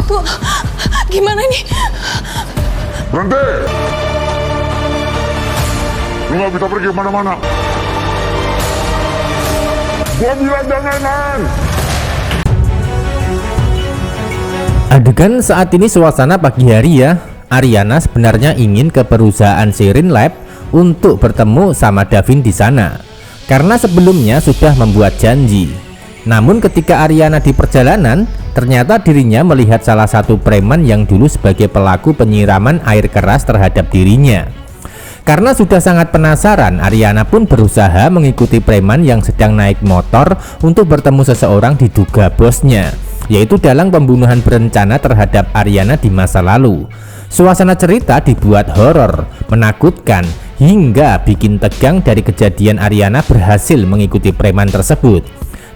Bu, gimana ini? Berhenti! Lu gak bisa pergi kemana-mana. Gua bilang jangan main! Adegan saat ini suasana pagi hari ya. Ariana sebenarnya ingin ke perusahaan Sirin Lab untuk bertemu sama Davin di sana. Karena sebelumnya sudah membuat janji. Namun ketika Ariana di perjalanan, ternyata dirinya melihat salah satu preman yang dulu sebagai pelaku penyiraman air keras terhadap dirinya. Karena sudah sangat penasaran, Ariana pun berusaha mengikuti preman yang sedang naik motor untuk bertemu seseorang diduga bosnya, yaitu dalang pembunuhan berencana terhadap Ariana di masa lalu. Suasana cerita dibuat horor, menakutkan, hingga bikin tegang dari kejadian Ariana berhasil mengikuti preman tersebut.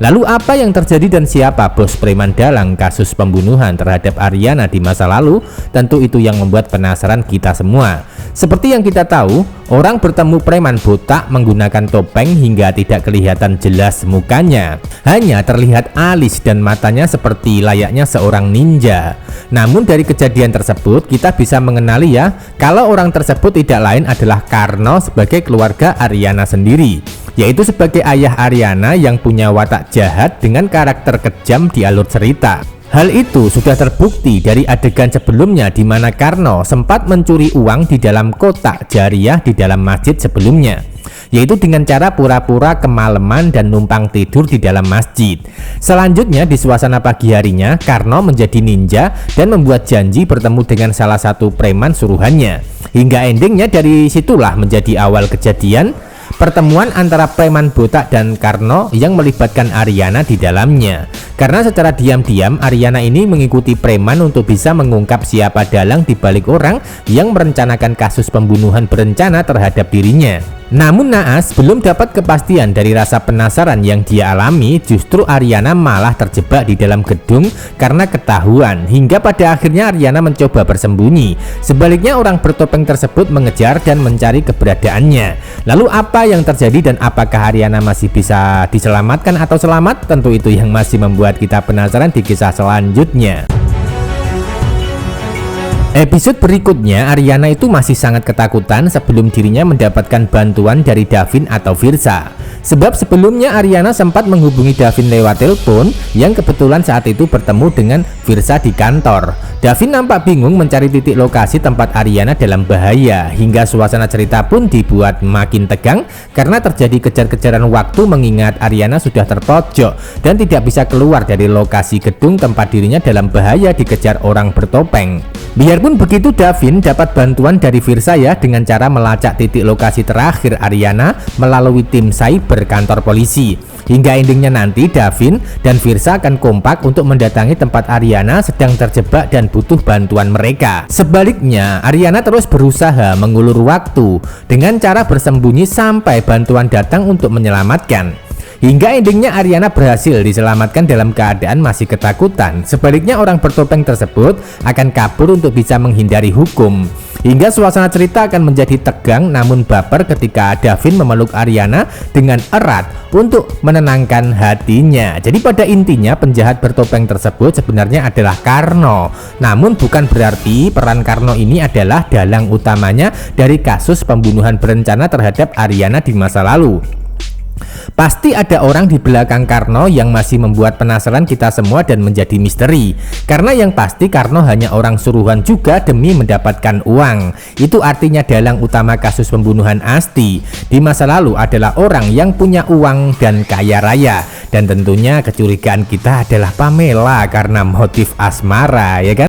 Lalu apa yang terjadi dan siapa bos preman dalang kasus pembunuhan terhadap Ariana di masa lalu? Tentu itu yang membuat penasaran kita semua. Seperti yang kita tahu, orang bertemu preman botak menggunakan topeng hingga tidak kelihatan jelas mukanya. Hanya terlihat alis dan matanya seperti layaknya seorang ninja. Namun dari kejadian tersebut kita bisa mengenali ya, kalau orang tersebut tidak lain adalah Karno sebagai keluarga Ariana sendiri, yaitu sebagai ayah Ariana yang punya watak jahat dengan karakter kejam di alur cerita. Hal itu sudah terbukti dari adegan sebelumnya di mana Karno sempat mencuri uang di dalam kotak jariah di dalam masjid sebelumnya, yaitu dengan cara pura-pura kemalaman dan numpang tidur di dalam masjid. Selanjutnya di suasana pagi harinya, Karno menjadi ninja dan membuat janji bertemu dengan salah satu preman suruhannya. Hingga endingnya dari situlah menjadi awal kejadian pertemuan antara preman botak dan Karno yang melibatkan Ariana di dalamnya. Karena secara diam-diam Ariana ini mengikuti preman untuk bisa mengungkap siapa dalang di balik orang yang merencanakan kasus pembunuhan berencana terhadap dirinya. Namun naas, belum dapat kepastian dari rasa penasaran yang dia alami, justru Ariana malah terjebak di dalam gedung karena ketahuan, hingga pada akhirnya Ariana mencoba bersembunyi. Sebaliknya orang bertopeng tersebut mengejar dan mencari keberadaannya. Lalu apa yang terjadi dan apakah Ariana masih bisa diselamatkan atau selamat? Tentu itu yang masih membuat kita penasaran di kisah selanjutnya. Episode berikutnya, Ariana itu masih sangat ketakutan sebelum dirinya mendapatkan bantuan dari Davin atau Virsa. Sebab sebelumnya Ariana sempat menghubungi Davin lewat telepon yang kebetulan saat itu bertemu dengan Virsa di kantor. Davin nampak bingung mencari titik lokasi tempat Ariana dalam bahaya, hingga suasana cerita pun dibuat makin tegang karena terjadi kejar-kejaran waktu mengingat Ariana sudah terpojok dan tidak bisa keluar dari lokasi gedung tempat dirinya dalam bahaya dikejar orang bertopeng. Biarpun begitu, Davin dapat bantuan dari Virsa ya dengan cara melacak titik lokasi terakhir Ariana melalui tim cyber kantor polisi. Hingga endingnya nanti Davin dan Virsa akan kompak untuk mendatangi tempat Ariana sedang terjebak dan butuh bantuan mereka. Sebaliknya, Ariana terus berusaha mengulur waktu dengan cara bersembunyi sampai bantuan datang untuk menyelamatkan. Hingga endingnya Ariana berhasil diselamatkan dalam keadaan masih ketakutan. Sebaliknya orang bertopeng tersebut akan kabur untuk bisa menghindari hukum. Hingga suasana cerita akan menjadi tegang namun baper ketika Davin memeluk Ariana dengan erat untuk menenangkan hatinya. Jadi pada intinya penjahat bertopeng tersebut sebenarnya adalah Karno. Namun bukan berarti peran Karno ini adalah dalang utamanya dari kasus pembunuhan berencana terhadap Ariana di masa lalu. Pasti ada orang di belakang Karno yang masih membuat penasaran kita semua dan menjadi misteri. Karena yang pasti Karno hanya orang suruhan juga demi mendapatkan uang. Itu artinya dalang utama kasus pembunuhan Asti di masa lalu adalah orang yang punya uang dan kaya raya. Dan tentunya kecurigaan kita adalah Pamela karena motif asmara, ya kan?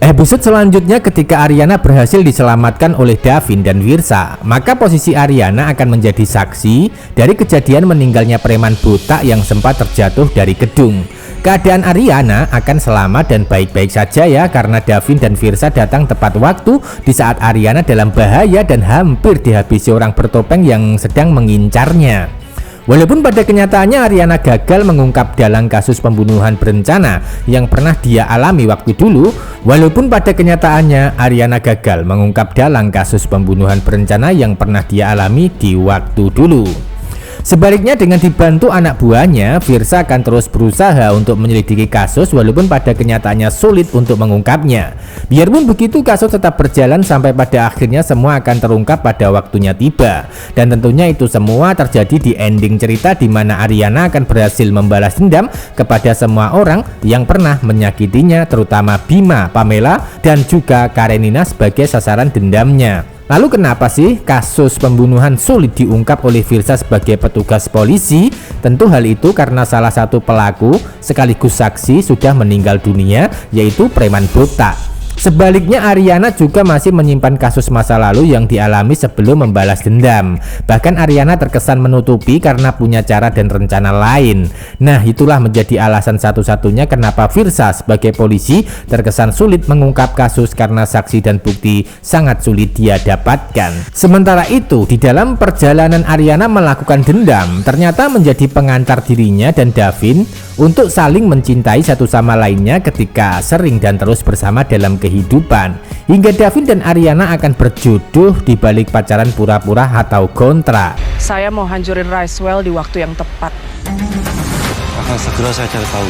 Episode selanjutnya ketika Ariana berhasil diselamatkan oleh Davin dan Virsa, maka posisi Ariana akan menjadi saksi dari kejadian meninggalnya preman botak yang sempat terjatuh dari gedung. Keadaan Ariana akan selamat dan baik-baik saja ya karena Davin dan Virsa datang tepat waktu di saat Ariana dalam bahaya dan hampir dihabisi orang bertopeng yang sedang mengincarnya. Walaupun pada kenyataannya Ariana gagal mengungkap dalang kasus pembunuhan berencana yang pernah dia alami waktu dulu, walaupun pada kenyataannya Ariana gagal mengungkap dalang kasus pembunuhan berencana yang pernah dia alami di waktu dulu. Sebaliknya dengan dibantu anak buahnya, Firsa akan terus berusaha untuk menyelidiki kasus walaupun pada kenyataannya sulit untuk mengungkapnya. Biarpun begitu, kasus tetap berjalan sampai pada akhirnya semua akan terungkap pada waktunya tiba. Dan tentunya itu semua terjadi di ending cerita di mana Ariana akan berhasil membalas dendam kepada semua orang yang pernah menyakitinya, terutama Bima, Pamela, dan juga Karenina sebagai sasaran dendamnya. Lalu kenapa sih kasus pembunuhan sulit diungkap oleh Firsa sebagai petugas polisi? Tentu hal itu karena salah satu pelaku sekaligus saksi sudah meninggal dunia, yaitu preman botak. Sebaliknya Ariana juga masih menyimpan kasus masa lalu yang dialami sebelum membalas dendam. Bahkan Ariana terkesan menutupi karena punya cara dan rencana lain. Nah, itulah menjadi alasan satu-satunya kenapa Firsa sebagai polisi terkesan sulit mengungkap kasus karena saksi dan bukti sangat sulit dia dapatkan. Sementara itu, di dalam perjalanan Ariana melakukan dendam, ternyata menjadi pengantar dirinya dan Davin untuk saling mencintai satu sama lainnya ketika sering dan terus bersama dalam kehidupan, hingga Davin dan Ariana akan berjodoh di balik pacaran pura-pura atau kontra. Saya mau hancurin Ricewell di waktu yang tepat. Akan segera saya cari tahu.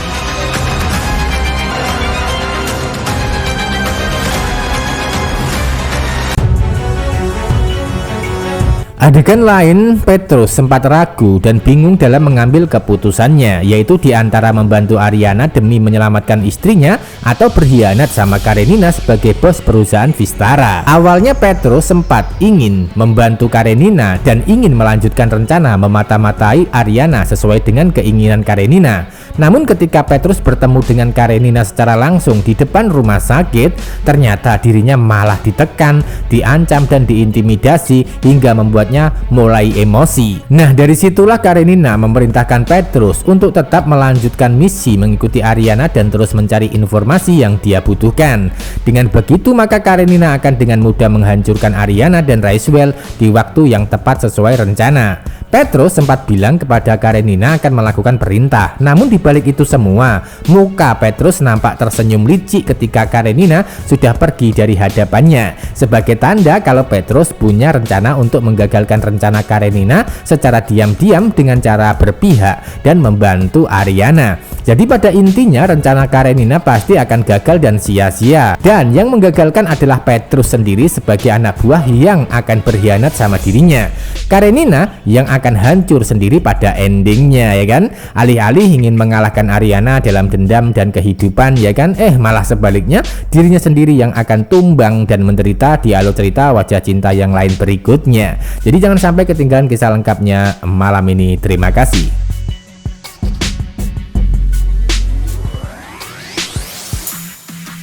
Adegan lain, Petrus sempat ragu dan bingung dalam mengambil keputusannya, yaitu di antara membantu Ariana demi menyelamatkan istrinya atau berkhianat sama Karenina sebagai bos perusahaan Vistara. Awalnya Petrus sempat ingin membantu Karenina dan ingin melanjutkan rencana memata-matai Ariana sesuai dengan keinginan Karenina. Namun ketika Petrus bertemu dengan Karenina secara langsung di depan rumah sakit, ternyata dirinya malah ditekan, diancam dan diintimidasi hingga membuat mulai emosi. Nah, dari situlah Karenina memerintahkan Petrus untuk tetap melanjutkan misi mengikuti Ariana dan terus mencari informasi yang dia butuhkan. Dengan begitu maka Karenina akan dengan mudah menghancurkan Ariana dan Ricewell di waktu yang tepat sesuai rencana. Petrus sempat bilang kepada Karenina akan melakukan perintah. Namun dibalik itu semua, muka Petrus nampak tersenyum licik ketika Karenina sudah pergi dari hadapannya, sebagai tanda kalau Petrus punya rencana untuk menggagalkan rencana Karenina secara diam-diam dengan cara berpihak dan membantu Ariana. Jadi pada intinya rencana Karenina pasti akan gagal dan sia-sia. Dan yang menggagalkan adalah Petrus sendiri sebagai anak buah yang akan berkhianat sama dirinya. Karenina yang akan hancur sendiri pada endingnya, ya kan? Alih-alih ingin mengalahkan Ariana dalam dendam dan kehidupan, ya kan? Malah sebaliknya dirinya sendiri yang akan tumbang dan menderita di alur cerita Wajah Cinta yang lain berikutnya. Jadi jangan sampai ketinggalan kisah lengkapnya malam ini. Terima kasih.